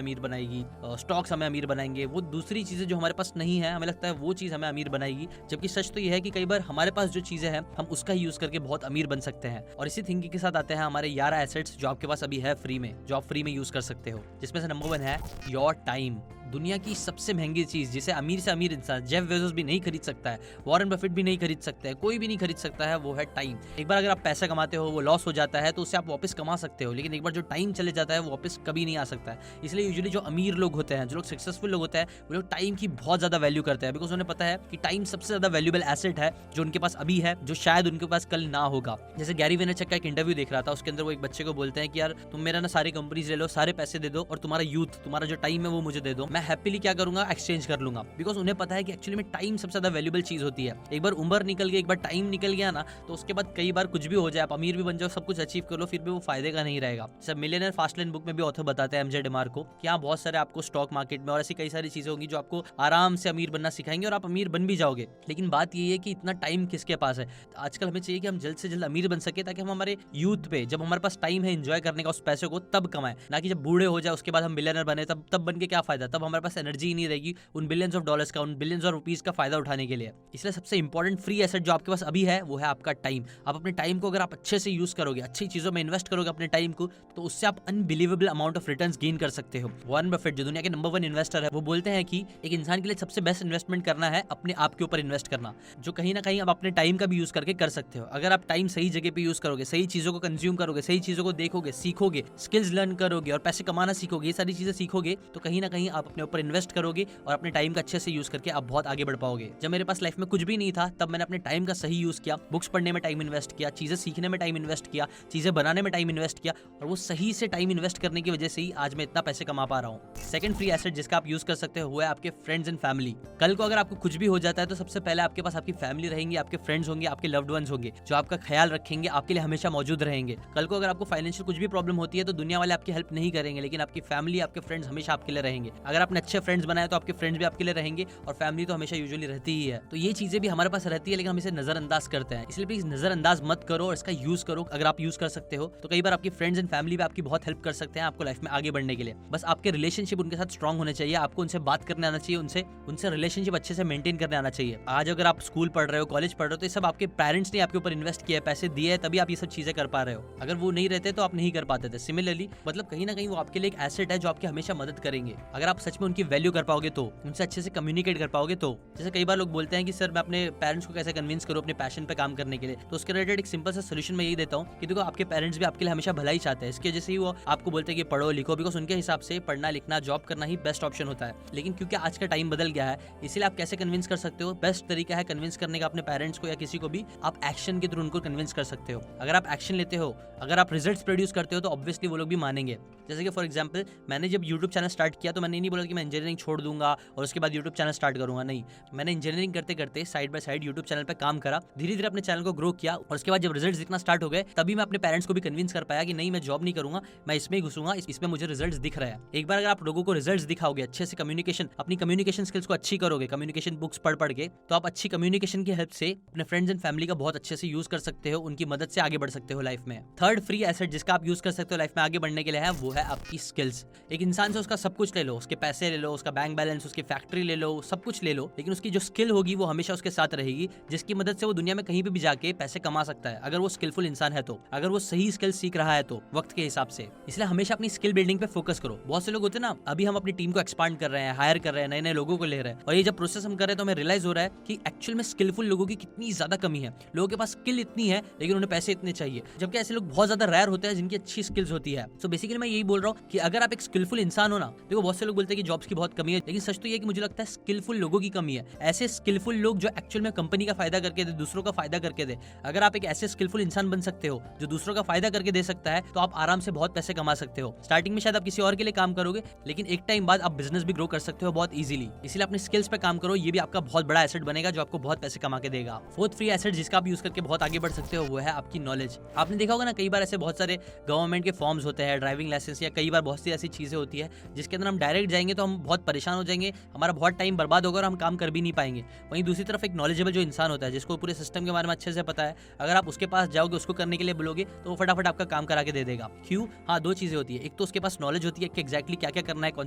अमीर बनाएगी, स्टॉक्स हमें अमीर बनाएंगे, वो दूसरी चीजें जो हमारे पास नहीं है हमें लगता है वो चीज हमें अमीर बनाएगी। जबकि सच तो ये है कि कई बार हमारे पास जो चीजें हैं हम उसका ही यूज करके बहुत अमीर बन सकते हैं। और इसी थिंकिंग के साथ आते हैं हमारे 11 एसेट्स जो आपके पास अभी है फ्री में, जो आप फ्री में यूज कर सकते हो, जिसमें से नंबर 1 है योर टाइम। दुनिया की सबसे महंगी चीज जिसे अमीर से अमीर इंसान जेफ बेजोस भी नहीं खरीद सकता है, वॉरेन बफेट भी नहीं खरीद सकता है, कोई भी नहीं खरीद सकता है, वो है टाइम। एक बार अगर आप पैसा कमाते हो वो लॉस हो जाता है तो उससे आप वापस कमा सकते हो, लेकिन एक बार जो टाइम चले जाता है वो वापस कभी नहीं आ सकता है। इसलिए यूजुअली जो अमीर लोग होते हैं, जो लोग सक्सेसफुल लोग होते हैं, वो लोग टाइम की बहुत ज्यादा वैल्यू करते हैं, बिकॉज उन्हें पता है कि टाइम सबसे ज्यादा वैल्यूएबल एसेट है जो उनके पास अभी है, जो शायद उनके पास कल ना होगा। जैसे गैरी वेनरचक का एक इंटरव्यू देख रहा था, उसके अंदर वो एक बच्चे को बोलते हैं कि यार तुम मेरा ना सारी कंपनीज ले लो, सारे पैसे दे दो और तुम्हारा यूथ, तुम्हारा जो टाइम है वो मुझे दे दो, मैं हैप्पीली क्या करूंगा, एक्सचेंज कर लूंगा। बिकॉज उन्हें पता है कि एक्चुअली में टाइम सबसे ज्यादा वैल्यूएबल चीज होती है। एक बार उम्र निकल गई, एक बार टाइम निकल गया ना, तो उसके बाद कई बार कुछ भी हो जाए, आप अमीर भी बन जाओ, सब कुछ अचीव कर लो, फिर भी वो फायदे का नहीं रहेगा। सब मिलियनेयर फास्ट लेन बुक में भी ऑथर बताते हैं एमजे डिमार्को कि यहाँ बहुत सारे आपको स्टॉक मार्केट में और ऐसी कई सारी चीजें होंगी जो आपको आराम से अमीर बनना सिखाएंगे और आप अमीर बन भी जाओगे। लेकिन बात ये है कि इतना टाइम किसके पास है। आजकल हमें चाहिए कि हम जल्द से जल्द अमीर बन सके, ताकि हम हमारे यूथ पे, जब हमारे पास टाइम है एंजॉय करने का उस पैसे को, तब कमाएं, ना कि जब बूढ़े हो जाए उसके बाद हम बिलियनर बने, तब बन के क्या फायदा, तब हमारे पास एनर्जी ही नहीं रहेगी उन बिलियंस ऑफ डॉलर्स का, उन बिलियंस ऑफ रुपीस का फायदा उठाने के लिए। इसलिए सबसे इंपॉर्टेंट फ्री एसेट जो आपके पास अभी है वो है आपका टाइम। आप अपने टाइम को अगर आप अच्छे से यूज करोगे, अच्छी चीजों में इन्वेस्ट करोगे अपने टाइम को, तो उससे आप unbelievable amount of returns gain कर सकते हो। वॉरेन बफेट जो दुनिया के नंबर 1 इन्वेस्टर है, वो बोलते हैं कि एक इंसान के लिए सबसे बेस्ट इन्वेस्टमेंट करना है अपने आप के ऊपर इन्वेस्ट करना, जो कहीं ना कहीं आप अपने टाइम का भी यूज करके कर सकते हो। अगर आप टाइम सही जगह पे यूज करोगे, सही चीजों को कंज्यूम करोगे, सही चीजों को देखोगे, सीखोगे, स्किल्स लर्न करोगे और पैसे कमाना सीखोगे, ये सारी चीजें सीखोगे, तो कहीं ना कहीं आप अपने ऊपर इन्वेस्ट करोगे और अपने टाइम का अच्छे से यूज करके आप बहुत आगे बढ़ पाओगे। जब मेरे पास लाइफ में कुछ भी नहीं था तब मैंने अपने टाइम का सही यूज किया, बुक्स पढ़ने में टाइम इन्वेस्ट किया, चीजें सीखने में टाइम इन्वेस्ट किया, चीजें बनाने में टाइम इन्वेस्ट किया, और वो सही से टाइम इन्वेस्ट करने की वजह से ही आज मैं इतना पैसे कमा पा रहा हूँ। सेकंड फ्री एसेट जिसका आप यूज कर सकते हो वो है आपके फ्रेंड्स एंड फैमिली। कल को अगर आपको कुछ भी हो जाता है तो सबसे पहले आपके पास आपकी फैमिली रहेंगी, आपके फ्रेंड्स होंगे, आपके लव्ड वंस होंगे, जो आपका ख्याल रखेंगे, आपके लिए हमेशा मौजूद रहेंगे। कल को अगर आपको फाइनेंशियल कुछ भी प्रॉब्लम होती है तो दुनिया वाले आपकी हेल्प नहीं करेंगे, लेकिन आपकी फैमिली, आपके फ्रेंड्स हमेशा आपके लिए रहेंगे। अगर आपने अच्छे फ्रेंड्स बनाए तो आपके फ्रेंड्स भी आपके लिए रहेंगे, और फैमिली तो हमेशा यूजुअली रहती ही है। तो ये चीजें भी हमारे पास रहती है, लेकिन हम इसे नजरअंदाज करते हैं। इसलिए प्लीज नजरअंदाज मत करो और इसका यूज करो। अगर आप यूज कर सकते हो तो कई बार आपकी फ्रेंड्स एंड फैमिली भी आपकी बहुत हेल्प कर सकते हैं आपको लाइफ में आगे बढ़ने के लिए। बस आपके रिलेशनशिप उनके साथ स्ट्रांग होने चाहिए, आपको उनसे बात करने आना चाहिए, उनसे रिलेशनशिप अच्छे से मेंटेन करने आना चाहिए। आज अगर आप स्कूल पढ़ रहे हो, कॉलेज पढ़ रहे हो, तो ये सब आपके पेरेंट्स ने आपके ऊपर इन्वेस्ट किया है, पैसे दिए हैं, तभी आप ये सब चीजें कर पा रहे हो। अगर वो नहीं रहते तो आप नहीं कर पाते थे। सिमिलरली मतलब कहीं ना कहीं वो आपके लिए एक एसेट है जो आपकी हमेशा मदद करेंगे। अगर आप सच में उनकी वैल्यू कर पाओगे तो, उनसे अच्छे से कम्युनिकेट कर पाओगे तो। जैसे कई बार लोग बोलते हैं कि सर मैं अपने पेरेंट्स को कैसे कन्विंस करूं अपने पैशन पे काम करने के लिए, तो उसके रिलेटेड एक सिंपल सा सोल्यूशन मैं यही देता हूं कि देखो आपके पेरेंट्स भी आपके लिए हमेशा भला ही चाहते हैं। इसकी वजह से ही वो आपको बोलते हैं कि पढ़ो लिखो, बिकॉज उनके हिसाब से पढ़ना लिखना जॉब करना ही बेस्ट ऑप्शन होता है। लेकिन क्योंकि आज का टाइम बदल गया है, इसीलिए आप कैसे कन्विंस कर सकते हो? बेस्ट तरीका है कन्विंस करने का अपने पेरेंट्स को या किसी को भी, आप एक्शन के थ्रू उनको कन्विंस कर सकते हो। अगर आप एक्शन लेते हो, अगर आप रिजल्ट्स प्रोड्यूस करते हो, तो ऑब्वियसली वो लोग भी मानेंगे। जैसे कि फॉर एग्जांपल मैंने जब यूट्यूब चैनल स्टार्ट किया तो मैंने नहीं बोला कि मैं इंजीनियरिंग छोड़ दूंगा और उसके बाद यूट्यूब चैनल स्टार्ट करूंगा। नहीं, मैंने इंजीनियरिंग करते करते side by side YouTube channel पे काम करा, धीरे धीरे अपने चैनल को ग्रो किया, और उसके बाद जब रिजल्ट्स दिखना स्टार्ट हो गए तभी मैं अपने पेरेंट्स को भी कन्विंस कर पाया कि नहीं मैं जॉब नहीं करूंगा, मैं इसमें ही घुसूंगा, इसमें मुझे रिजल्ट्स दिख रहा है। एक बार अगर आप लोगों को रिजल्ट्स दिखाओगे, अच्छे से कम्युनिकेशन, अपनी कम्युनिकेशन स्किल्स को अच्छी करोगे, कम्युनिकेशन बुक्स पढ़ के, तो आप अच्छी कम्युनिकेशन की हेल्प से अपने फ्रेंड्स एंड फैमिली का बहुत अच्छे से यूज कर सकते हो, उनकी मदद से आगे बढ़ सकते हो लाइफ में। थर्ड फ्री एसेट जिसका आप यूज कर सकते हो लाइफ में आगे बढ़ने के लिए है, वो है आपकी स्किल्स। एक इंसान से उसका सब कुछ ले लो, उसके पैसे ले लो, उसका बैंक बैलेंस, उसकी फैक्ट्री ले लो, सब कुछ ले लो, लेकिन उसकी जो स्किल होगी वो हमेशा उसके साथ रहेगी, जिसकी मदद से वो दुनिया में कहीं पे भी जाके पैसे कमा सकता है, अगर वो स्किलफुल इंसान है तो, अगर वो सही स्किल सीख रहा है तो वक्त के हिसाब से। इसलिए हमेशा अपनी स्किल बिल्डिंग पे फोकस करो। बहुत से लोग होते हैं ना, अभी हम अपनी टीम को एक्सपांड कर रहे हैं, हायर कर रहे हैं, नए नए लोगों को ले रहे हैं, और ये जब प्रोसेस हम कर रहे हैं तो हमें रियलाइज हो रहा है कि एक्चुअल में स्किलफुल लोगों की कितनी ज्यादा कमी है। लोगों के पास स्किल इतनी है लेकिन उन्हें पैसे इतने चाहिए, जबकि ऐसे लोग बहुत ज्यादा रेयर होते हैं जिनकी अच्छी स्किल्स होती है। सो बेसिकली मैं यही बोल रहा हूँ कि अगर आप एक स्किलफुल इंसान हो ना, देखो बहुत से लोग बोलते हैं कि जॉब्स की बहुत कमी है, लेकिन सच तो ये है कि मुझे लगता है स्किलफुल लोगों की कमी है। ऐसे स्किलफुल लोग जो एक्चुअल में कंपनी का फायदा करके दे, दूसरों का फायदा करके दे। अगर आप एक ऐसे स्किलफुल इंसान बन सकते हो जो दूसरों का फायदा करके दे सकता है, तो आप आराम से बहुत पैसे कमा सकते हो। स्टार्टिंग में शायद आप किसी और के लिए काम करोगे, लेकिन एक टाइम बाद आप बिजनेस भी ग्रो कर सकते हो बहुत इजीली। इसलिए अपने स्किल्स पे काम करो, ये भी आपका बहुत बड़ा एसेट बनेगा जो आपको बहुत पैसे कमा के देगा। फोर्थ फ्री एसेट जिसका आप यूज करके बहुत आगे बढ़ सकते हो वो है आपकी नॉलेज। आपने देखा होगा ना, कई बार ऐसे बहुत सारे गवर्नमेंट के फॉर्म्स होते हैं, ड्राइविंग लाइसेंस, या कई बार बहुत सी ऐसी चीजें होती है जिसके अंदर हम डायरेक्ट जाएंगे तो हम बहुत परेशान हो जाएंगे, हमारा बहुत टाइम बर्बाद होगा और हम काम कर भी नहीं पाएंगे। वहीं दूसरी तरफ एक नॉलेजेबल जो इंसान होता है, जिसको पूरे सिस्टम के बारे में अच्छे से पता है, अगर आप उसके पास जाओगे, उसको करने के लिए बोलोगे, तो वो फटाफट आपका काम करा के दे देगा। क्यों? हाँ, दो चीजें होती है, एक तो उसके पास नॉलेज होती है कि एक्जैक्टली क्या क्या करना है, कौन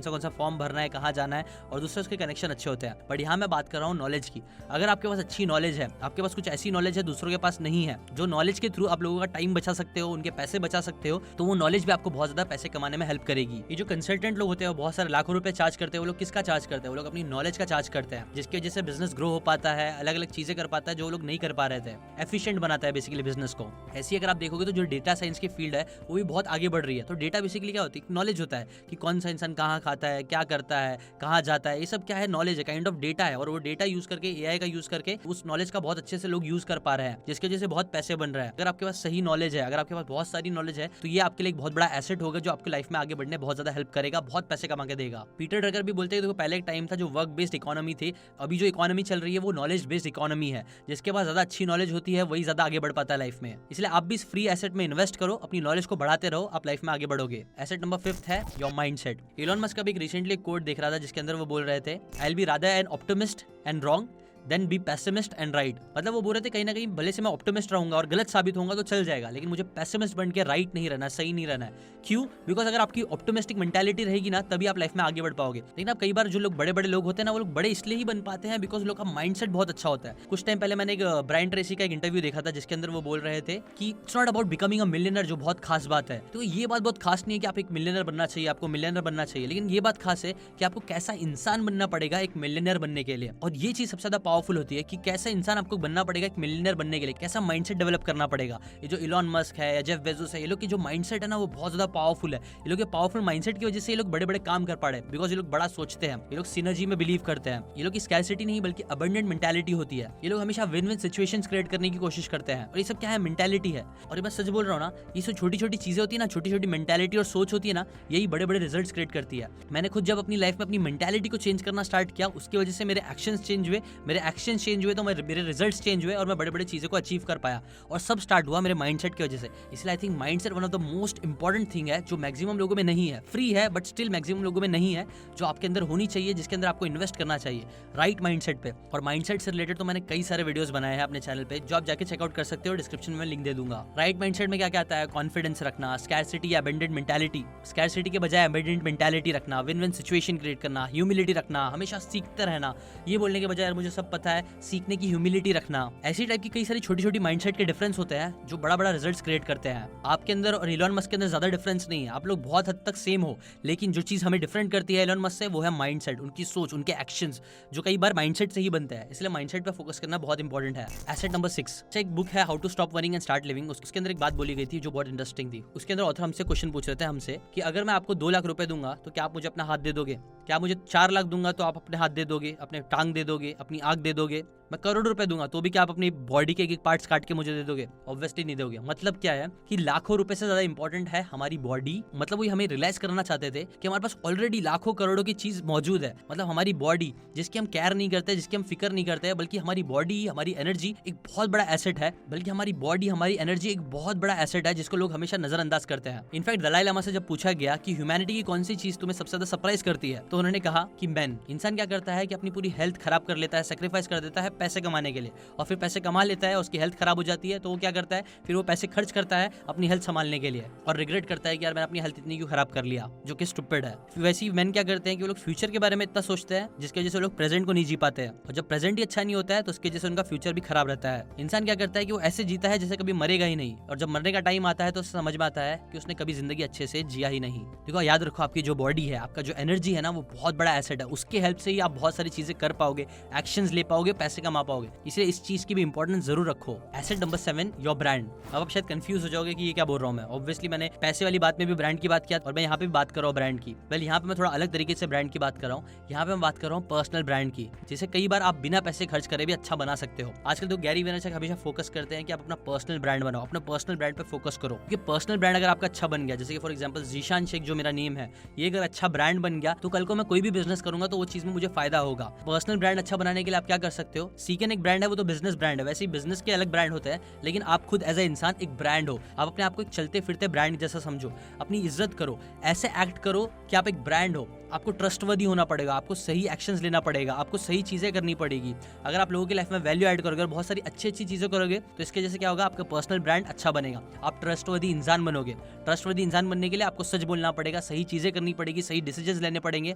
सा फॉर्म भरना है, कहाँ जाना है, और दूसरा उसके कनेक्शन अच्छे होते हैं। बट यहाँ मैं बात कर रहा हूँ नॉलेज की। अगर आपके पास अच्छी नॉलेज है, आपके पास कुछ ऐसी नॉलेज है दूसरों के पास नहीं है, जो नॉलेज के थ्रू आप लोगों का टाइम बचा सकते हो, उनके पैसे बचा सकते हो, तो वो नॉलेज भी आपको बहुत ज्यादा पैसे कमाने में हेल्प करेगी। ये जो कंसल्टेंट लोग होते हैं बहुत सारे लाखों रुपए चार्ज करते हैं, वो लोग किसका चार्ज करते हैं? वो लोग अपनी नॉलेज का चार्ज करते हैं, जिसकी वजह से बिजनेस ग्रो हो पाता है, अलग अलग चीजें कर पाता है जो लोग नहीं कर पा रहे थे। एफिशिएंट बनाता है बेसिकली बिजनेस को। ऐसी अगर आप देखोगे तो जो डेटा साइंस की फील्ड है वो भी बहुत आगे बढ़ रही है। तो डेटा बेसिकली क्या होती है? नॉलेज होता है कि कौन सा इंसान कहाँ खाता है, क्या करता है, कहाँ जाता है, ये सब क्या है? नॉलेज है, काइंड ऑफ डेटा है। और वो डेटा यूज करके, एआई का यूज करके उस नॉलेज का बहुत अच्छे से लोग यूज कर पा रहे हैं, जिसकी वजह से बहुत पैसे बन रहे हैं। अगर आपके पास सही नॉलेज है, अगर आपके पास बहुत सारी नॉलेज है, तो ये आपके लिए एक बहुत बड़ा एसेट होगा जो आपकी लाइफ में आगे बढ़ने बहुत ज्यादा हेल्प करेगा, बहुत पैसे कमा के देगा। पीटर ड्रकर भी बोलते हैं देखो, पहले एक टाइम था जो वर्क बेस्ड इकोनॉमी थी, अभी जो इकोनॉमी चल रही है वो नॉलेज बेस्ड इकोनॉमी है। जिसके पास ज्यादा अच्छी नॉलेज होती है वही ज्यादा आगे बढ़ पाता है लाइफ में। इसलिए आप भी इस फ्री एसेट में इन्वेस्ट करो, अपनी नॉलेज को बढ़ाते रहो, आप लाइफ में आगे बढ़ोगे। एसेट नंबर 5 है योर माइंडसेट। एलन मस्क का भी एक रिसेंटली कोट देख रहा था जिसके अंदर वो बोल रहे थे, I will be rather an optimist and wrong than be pessimist and right. मतलब वो बोल रहे थे कहीं ना कहीं भले से मैं ऑप्टिमिस्ट रहूंगा और गलत साबित होऊंगा तो चल जाएगा, लेकिन मुझे पेसिमिस्ट बन के राइट नहीं रहना, सही नहीं रहना है। क्यों? बिकॉज अगर आपकी ऑप्टिमिस्टिक मेंटालिटी रहेगी ना, तभी आप लाइफ में आगे बढ़ पाओगे। लेकिन अब कई बार जो लोग बड़े बड़े लोग होते हैं ना, वो लोग बड़े इसलिए ही बन पाते हैं बिकॉज लोग का माइंडसेट बहुत अच्छा होता है। कुछ टाइम पहले मैंने एक ब्रायन ट्रेसी का एक इंटरव्यू देखा था जिसके अंदर वो बोल रहे थे कि it's not about becoming a millionaire, जो बहुत खास बात है। तो ये बात बहुत खास नहीं है कि आप एक मिलियनर बनना चाहिए, आपको मिलियनर बनना चाहिए, लेकिन ये बात खास है कि आपको कैसा इंसान बनना पड़ेगा एक मिलियनर बनने के लिए। और ये चीज सबसे ज्यादा पावरफुल होती है कि कैसा इंसान आपको बनना पड़ेगा एक मिलियनर बनने के लिए, कैसा माइंडसेट डेवलप करना पड़ेगा। ये जो इलॉन मस्क है या जेफ बेजोस है, ये लोग की जो माइंडसेट है ना वो बहुत ज्यादा पावरफुल है। ये लोग के पावरफुल माइंडसेट की वजह से ये लोग बड़े बड़े काम कर पा रहे हैं, बिकॉज ये लोग बड़ा सोचते हैं, ये लोग सिनर्जी में बिलीव करते हैं, ये लोग की स्कैरसिटी नहीं बल्कि अबंडेंट मेंटालिटी होती है। ये लोग हमेशा विन विन सिचुएशंस क्रिएट करने की कोशिश करते हैं, और ये सब क्या है? मेंटालिटी है। और ये मैं सच बोल रहा हूँ ना, ये सब छोटी छोटी चीजें होती है ना, छोटी छोटी मेंटालिटी और सोच होती है ना, यही बड़े बड़े रिजल्ट्स क्रिएट करती है। मैंने खुद जब अपनी लाइफ में अपनी मेंटालिटी को चेंज करना स्टार्ट किया, उसकी वजह से मेरे एक्शंस चेंज हुए, मेरे एक्शन चेंज हुए तो मेरे रिजल्ट्स चेंज हुए और मैं बड़े बड़े चीज़ों को अचीव कर पाया। और सब स्टार्ट हुआ मेरे माइंडसेट की वजह से। इसलिए I think mindset one of the most important thing है जो मैक्सिमम लोगों में नहीं है। फ्री है बट स्टिल मैक्सिमम लोगों में नहीं है, जो आपके अंदर होनी चाहिए, जिसके अंदर आपको इन्वेस्ट करना चाहिए राइट माइंडसेट पे। और माइंडसेट से रिलेटेड तो मैंने कई सारे वीडियोस बनाए हैं अपने चैनल पे, जो आप जाके चेकआउट कर सकते हो, डिस्क्रिप्शन में लिंक दे दूंगा। राइट माइंडसेट में क्या क्या आता है? कॉन्फिडेंस रखना, स्कैरसिटी या अबंडेंट मेंटालिटी, स्कैरसिटी के बजाय अबंडेंट मेंटालिटी रखना, विन विन सिचुएशन क्रिएट करना, ह्यूमिलिटी रखना, हमेशा सीखते रहना, ये बोलने के बजाय यार मुझे सब पता है, सीखने की ह्यूमिलिटी रखना। ऐसी टाइप की कई सारी छोटी छोटी माइंडसेट के डिफरेंस होते हैं जो बड़ा बड़ा रिजल्ट्स क्रिएट करते हैं। आपके अंदर और इलॉन मस्क के अंदर ज्यादा डिफरेंस नहीं है, आप लोग बहुत हद तक सेम हो, लेकिन जो चीज हमें डिफरेंट करती है इलॉन मस्क से वो है माइंडसेट, उनकी सोच, उनके एक्शंस, जो कई बार माइंडसेट से ही बनते हैं। इसलिए माइंडसेट पे फोकस करना बहुत इंपॉर्टेंट है। एसेट नंबर 6 एक बुक है how to stop worrying and start living, उसके अंदर एक बात बोली गई थी जो बहुत इंटरेस्टिंग थी। उसके अंदर ऑथर हमसे क्वेश्चन पूछ रहे थे हमसे कि अगर मैं आपको 2 लाख रुपए दूंगा तो क्या आप मुझे अपना हाथ दे दोगे? क्या मुझे 4 लाख दूंगा तो आप अपने हाथ दे दोगे, अपने टांग दे दोगे, अपनी आंख दे दोगे? मैं करोड़ रुपए दूंगा तो भी क्या आप अपनी बॉडी के एक एक पार्ट्स काट के मुझे दे दोगे? ऑब्वियसली नहीं दोगे। मतलब क्या है कि लाखों रुपए से ज्यादा इंपॉर्टेंट है हमारी बॉडी। मतलब वही हमें रियलाइज करना चाहते थे कि हमारे पास ऑलरेडी लाखों करोड़ों की चीज मौजूद है। मतलब हमारी बॉडी जिसकी हम केयर नहीं करते, जिसकी हम फिक्र नहीं करते, बल्कि हमारी बॉडी, हमारी एनर्जी एक बहुत बड़ा एसेट है। बल्कि हमारी बॉडी, हमारी एनर्जी एक बहुत बड़ा एसेट है जिसको लोग हमेशा नजरअंदाज करते हैं। इनफैक्ट दलाई लामा से जब पूछा गया कि ह्यूमैनिटी की कौन सी चीज तुम्हें सबसे ज्यादा सरप्राइज करती है, तो उन्होंने कहा कि मैन, इंसान क्या करता है कि अपनी पूरी हेल्थ खराब कर लेता है, सेक्रीफाइस कर देता है पैसे कमाने के लिए, और फिर पैसे कमा लेता है, उसकी हेल्थ खराब हो जाती है, तो वो क्या करता है, फिर वो पैसे खर्च करता है अपनी हेल्थ संभालने के लिए और रिग्रेट करता है कि यार मैंने अपनी हेल्थ इतनी क्यों खराब कर लिया, जो कि स्टूपिड है। वैसे ही मैन क्या करते हैं कि वो लोग फ्यूचर के बारे में इतना सोचते हैं जिसकी वजह से लोग प्रेजेंट को नहीं जी पाते हैं, और जब प्रेजेंट ही अच्छा नहीं होता है तो उसकी वजह से उनका फ्यूचर भी खराब रहता है। इंसान क्या करता है कि वो ऐसे जीता है जैसे कभी मरेगा ही नहीं, और जब मरने का टाइम आता है तो समझ में आता है कि उसने कभी जिंदगी अच्छे से जिया ही नहीं। देखो याद रखो, आपकी जो बॉडी है, आपका जो एनर्जी है ना, वो बहुत बड़ा एसेट है। उसके हेल्प से ही आप बहुत सारी चीजें कर पाओगे, एक्शंस ले पाओगे, पैसे कमा पाओगे। इसलिए इस चीज की भी इंपॉर्टेंस जरूर रखो। Asset number 7 your brand. अब आप शायद कंफ्यूज हो जाओगे कि ये क्या बोल रहा हूँ मैं। ऑब्वियसली मैंने पैसे वाली बात में भी ब्रांड की बात किया और मैं यहाँ पे भी बात कर रहा हूँ ब्रांड की। वेल यहाँ पे मैं थोड़ा अलग तरीके से ब्रांड की बात कर रहा हूँ। यहाँ पे मैं बात कर रहा हूँ पर्सनल ब्रांड की, जिसे कई बार आप बिना पैसे खर्च करे भी अच्छा बना सकते हो। आजकल तो गैरी वेनरचक हमेशा फोकस करते हैं कि आप अपना पर्सनल ब्रांड बनाओ, अपने पर्सनल ब्रांड पे फोकस करो। क्योंकि पर्सनल ब्रांड अगर आपका अच्छा बन गया, जैसे कि फॉर एग्जांपल जीशान शेख जो मेरा नेम है, ये अगर अच्छा ब्रांड बन गया तो कल को मैं कोई भी बिजनेस करूंगा तो वो चीज में मुझे फायदा होगा। पर्सनल ब्रांड अच्छा बनाने के लिए आप क्या कर सकते हो? सीकेन एक ब्रांड है, वो तो बिजनेस ब्रांड है। वैसे ही बिजनेस के अलग ब्रांड होते हैं, लेकिन आप खुद एज ए इंसान एक ब्रांड हो। आप अपने आप को एक चलते फिरते ब्रांड जैसा समझो, अपनी इज्जत करो, ऐसे एक्ट करो कि आप एक ब्रांड हो। आपको ट्रस्टवर्दी होना पड़ेगा, आपको सही एक्शंस लेना पड़ेगा, आपको सही चीजें करनी पड़ेगी। अगर आप लोगों की लाइफ में वैल्यू ऐड करोगे और बहुत सारी अच्छी अच्छी चीजें करोगे तो इसके जैसे क्या होगा, आपका पर्सनल ब्रांड अच्छा बनेगा, आप ट्रस्टवर्दी इंसान बनोगे। ट्रस्टवर्दी इंसान बनने के लिए आपको सच बोलना पड़ेगा, सही चीजें करनी पड़ेगी, सही डिसीजंस लेने पड़ेंगे,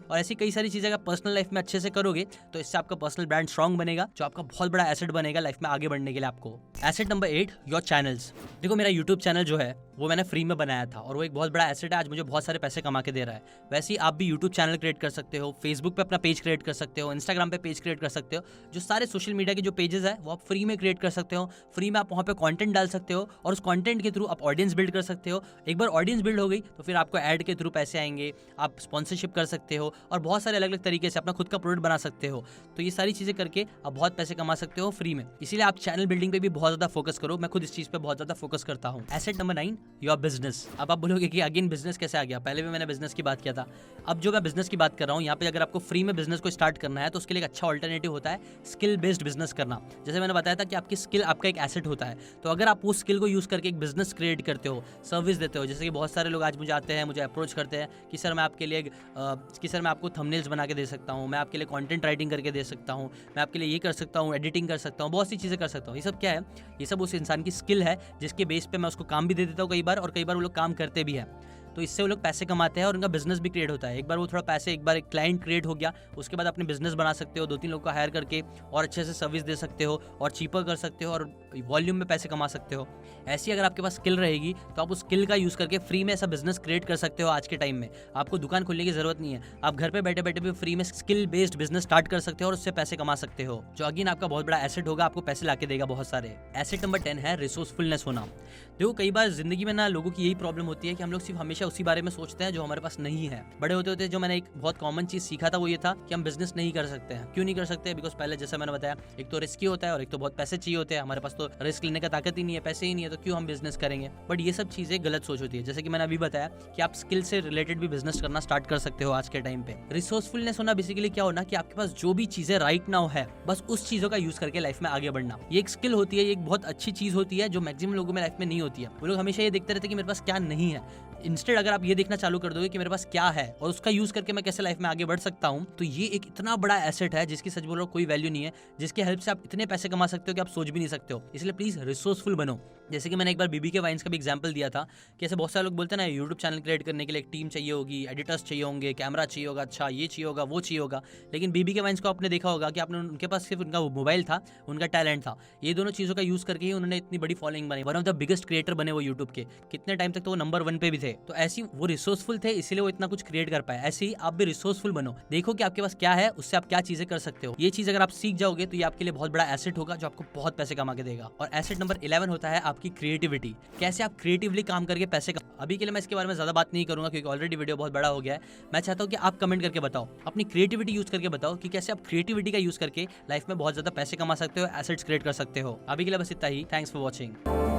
और ऐसी कई सारी चीजें अगर पर्सनल लाइफ में अच्छे से करोगे तो इससे आपका पर्सनल ब्रांड स्ट्रांग बनेगा, जो आपका बहुत बड़ा एसेट बनेगा लाइफ में आगे बढ़ने के लिए आपको। Asset number 8 your channels. देखो मेरा यूट्यूब चैनल जो है वो मैंने फ्री में बनाया था और वो एक बहुत बड़ा एसेट है, आज मुझे बहुत सारे पैसे कमा के दे रहा है। वैसे ही आप भी यूट्यूब चैनल क्रिएट कर सकते हो, फेसबुक पे अपना पेज क्रिएट कर सकते हो, इंस्टाग्राम पे पेज क्रिएट कर सकते हो। जो सारे सोशल मीडिया के जो पेजेस है वो आप फ्री में क्रिएट कर सकते हो। फ्री में आप वहाँ पे कंटेंट डाल सकते हो और उस कंटेंट के थ्रू आप ऑडियंस बिल्ड कर सकते हो। एक बार ऑडियंस बिल्ड हो गई तो फिर आपको ऐड के थ्रू पैसे आएंगे, आप स्पॉन्सरशिप कर सकते हो और बहुत सारे अलग अलग तरीके से अपना खुद का प्रोडक्ट बना सकते हो। तो ये सारी चीजें करके आप बहुत पैसे कमा सकते हो फ्री में। इसीलिए आप चैनल बिल्डिंग पे भी बहुत ज्यादा फोकस करो। मैं खुद इस चीज पे बहुत ज्यादा फोकस करता हूँ। Asset number 9 your business. अब आप बोलोगे कि अगेन बिजनेस कैसे आ गया, पहले भी मैंने बिजनेस की बात किया था। अब जो मैं बिजनेस की बात कर रहा हूँ यहाँ पे, अगर आपको फ्री में बिजनेस को स्टार्ट करना है तो उसके लिए एक अच्छा ऑल्टरनेटिव होता है स्किल बेस्ड बिजनेस करना। जैसे मैंने बताया था कि आपकी स्किल आपका एक एसेट होता है, तो अगर आप उस स्किल को यूज करके एक बिजनेस क्रिएट करते हो, सर्विस देते हो, जैसे कि बहुत सारे लोग आज मुझे आते हैं, मुझे अप्रोच करते हैं कि सर मैं आपके लिए मैं आपको थंबनेल्स बना के दे सकता हूँ, मैं आपके लिए कंटेंट राइटिंग करके दे सकता हूँ, मैं आपके लिए ये कर सकता हूँ, एडिटिंग कर सकता हूँ, बहुत सी चीज़ें कर सकता हूँ। ये सब क्या है? ये सब उस इंसान की स्किल है जिसके बेस पे मैं उसको काम भी दे देता हूँ कई बार, और कई बार वो लोग काम करते भी हैं। तो इससे वो लोग पैसे कमाते हैं और उनका बिजनेस भी क्रिएट होता है। एक बार वो थोड़ा पैसे, एक बार एक क्लाइंट क्रिएट हो गया, उसके बाद अपने बिजनेस बना सकते हो, 2-3 लोगों को हायर करके और अच्छे से सर्विस दे सकते हो और चीपर कर सकते हो और वॉल्यूम में पैसे कमा सकते हो। ऐसी अगर आपके पास स्किल रहेगी तो आप उस स्किल का यूज करके फ्री में ऐसा बिजनेस क्रिएट कर सकते हो। आज के टाइम में आपको दुकान खोलने की जरूरत नहीं है, आप घर पे बैठे बैठे भी फ्री में स्किल बेस्ड बिजनेस स्टार्ट कर सकते हो और उससे पैसे कमा सकते हो, जो अगेन आपका बहुत बड़ा एसेट होगा, आपको पैसे लाके देगा बहुत सारे। एसेट नंबर 10 है रिसोर्सफुलनेस होना। देखो कई बार जिंदगी में ना लोगों की यही प्रॉब्लम होती है कि हम लोग सिर्फ हमेशा हमेशा उसी बारे में सोचते हैं जो हमारे पास नहीं है। बड़े होते होते जो मैंने एक बहुत कॉमन चीज सीखा था वो ये था कि हम बिजनेस नहीं कर सकते हैं। क्यों नहीं कर सकते? बिकॉज पहले जैसा मैंने बताया, एक तो रिस्की होता है और एक तो बहुत पैसे चाहिए होते हैं। हमारे पास तो रिस्क लेने का ताकत ही नहीं है, पैसे ही नहीं है, तो क्यों हम बिजनेस करेंगे? बट ये सब चीजें गलत सोच होती है। जैसे कि मैंने अभी बताया कि आप स्किल से रिलेटेड भी बिजनेस करना स्टार्ट कर सकते हो आज के टाइम पे। रिसोर्सफुलनेस होना बेसिकली क्या होना कि आपके पास जो भी चीजें राइट नाउ है बस उस चीजों का यूज करके लाइफ में आगे बढ़ना। ये एक स्किल होती है, ये एक बहुत अच्छी चीज होती है जो मैक्सिमम लोगों में लाइफ में नहीं होती है। वो लोग हमेशा ये देखते रहते हैं कि मेरे पास क्या नहीं है। इंस्टेड अगर आप ये देखना चालू कर दोगे कि मेरे पास क्या है और उसका यूज करके मैं कैसे लाइफ में आगे बढ़ सकता हूँ, तो ये एक इतना बड़ा एसेट है जिसकी सच बोलो कोई वैल्यू नहीं है, जिसकी हेल्प से आप इतने पैसे कमा सकते हो कि आप सोच भी नहीं सकते हो। इसलिए प्लीज रिसोर्सफुल बनो। जैसे कि मैंने एक बार BBK वाइन्स का भी एग्जांपल दिया था कि ऐसे बहुत सारे लोग बोलते हैं ना, यूट्यूब चैनल क्रिएट करने के लिए एक टीम चाहिए होगी, एडिटर्स चाहिए होंगे, कैमरा चाहिए होगा, अच्छा ये चाहिए होगा, वो चाहिए होगा। लेकिन BBK वाइन्स को आपने देखा होगा कि आपने उनके पास सिर्फ उनका मोबाइल था, उनका टैलेंट था। ये दोनों चीज़ों का यूज करके ही उन्होंने इतनी बड़ी फॉलोइंग बनाई। One of the biggest creator बने वो यूट्यूब के। कितने टाइम तक तो वो नंबर 1 पे भी थे। तो ऐसी वो रिसोर्सफुल थे, इसीलिए वो इतना कुछ क्रिएट कर पाए। ऐसे ही आप भी रिसोर्सफुल बनो। देखो कि आपके पास क्या है, उससे आप क्या चीजें कर सकते हो। ये चीज अगर आप सीख जाओगे तो ये आपके लिए बहुत बड़ा एसेट होगा जो आपको बहुत पैसे कमा के देगा। और एसेट नंबर 11 होता है आपकी क्रिएटिविटी। कैसे आप क्रिएटिवली काम करके पैसे अभी के लिए मैं इसके बारे में ज्यादा बात नहीं करूंगा क्योंकि ऑलरेडी वीडियो बहुत बड़ा हो गया है। मैं चाहता हूं कि आप कमेंट करके बताओ, अपनी क्रिएटिविटी यूज करके बताओ कि कैसे आप क्रिएटिविटी का यूज करके लाइफ में बहुत ज्यादा पैसे कमा सकते हो, एसेट्स क्रिएट कर सकते हो। अभी के लिए बस इतना ही। Thanks for watching.